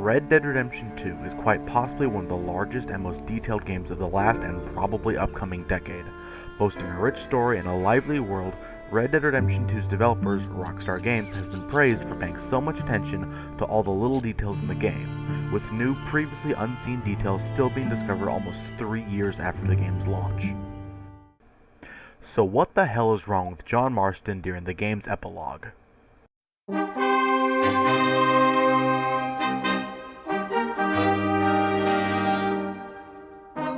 Red Dead Redemption 2 is quite possibly one of the largest and most detailed games of the last and probably upcoming decade. Boasting a rich story and a lively world, Red Dead Redemption 2's developers, Rockstar Games, has been praised for paying so much attention to all the little details in the game, with new, previously unseen details still being discovered almost 3 years after the game's launch. So what the hell is wrong with John Marston during the game's epilogue?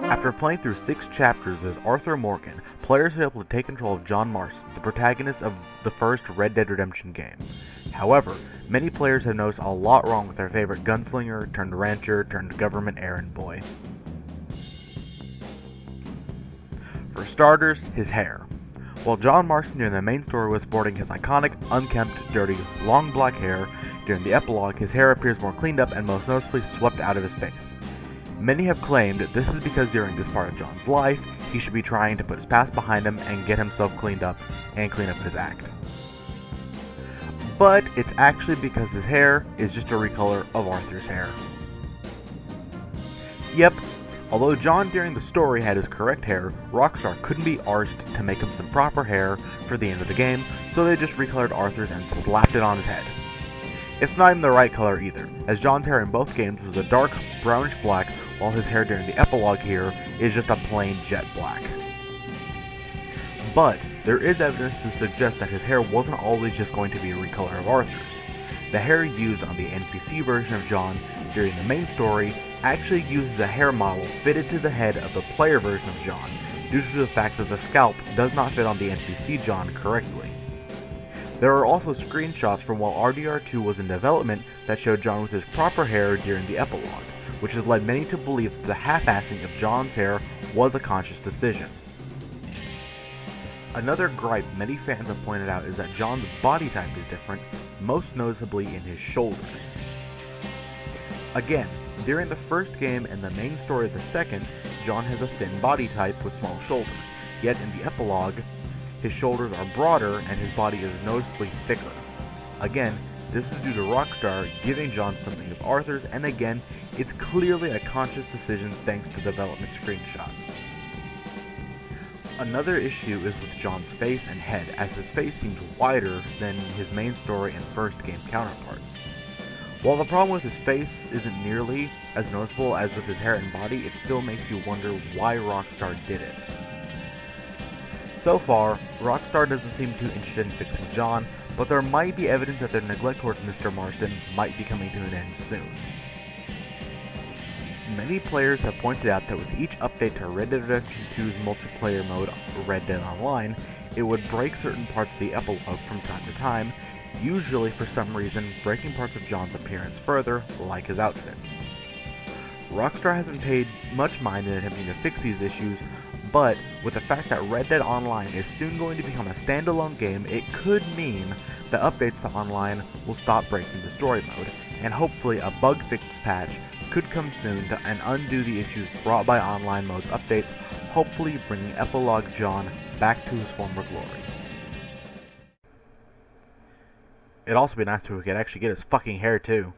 After playing through 6 chapters as Arthur Morgan, players are able to take control of John Marston, the protagonist of the first Red Dead Redemption game. However, many players have noticed a lot wrong with their favorite gunslinger turned rancher turned government errand boy. For starters, his hair. While John Marston during the main story was sporting his iconic, unkempt, dirty, long black hair, during the epilogue his hair appears more cleaned up and most noticeably swept out of his face. Many have claimed this is because during this part of John's life, he should be trying to put his past behind him and get himself cleaned up and clean up his act. But it's actually because his hair is just a recolor of Arthur's hair. Yep, although John during the story had his correct hair, Rockstar couldn't be arsed to make him some proper hair for the end of the game, so they just recolored Arthur's and slapped it on his head. It's not even the right color either, as John's hair in both games was a dark brownish black, while his hair during the epilogue here is just a plain jet black. But there is evidence to suggest that his hair wasn't always just going to be a recolor of Arthur's. The hair used on the NPC version of John during the main story actually uses a hair model fitted to the head of the player version of John, due to the fact that the scalp does not fit on the NPC John correctly. There are also screenshots from while RDR2 was in development that showed John with his proper hair during the epilogue, which has led many to believe that the half-assing of John's hair was a conscious decision. Another gripe many fans have pointed out is that John's body type is different, most noticeably in his shoulders. Again, during the first game and the main story of the second, John has a thin body type with small shoulders, yet in the epilogue, his shoulders are broader and his body is noticeably thicker. Again, this is due to Rockstar giving John something of Arthur's, and again, it's clearly a conscious decision thanks to development screenshots. Another issue is with John's face and head, as his face seems wider than his main story and first game counterparts. While the problem with his face isn't nearly as noticeable as with his hair and body, it still makes you wonder why Rockstar did it. So far, Rockstar doesn't seem too interested in fixing John, but there might be evidence that their neglect towards Mr. Marston might be coming to an end soon. Many players have pointed out that with each update to Red Dead Redemption 2's multiplayer mode, Red Dead Online, it would break certain parts of the epilogue from time to time, usually for some reason breaking parts of John's appearance further, like his outfits. Rockstar hasn't paid much mind in attempting to fix these issues, but with the fact that Red Dead Online is soon going to become a standalone game, it could mean that updates to Online will stop breaking the story mode, and hopefully a bug fix patch could come soon and undo the issues brought by Online mode's updates, hopefully bringing Epilogue John back to his former glory. It'd also be nice if we could actually get his fucking hair too.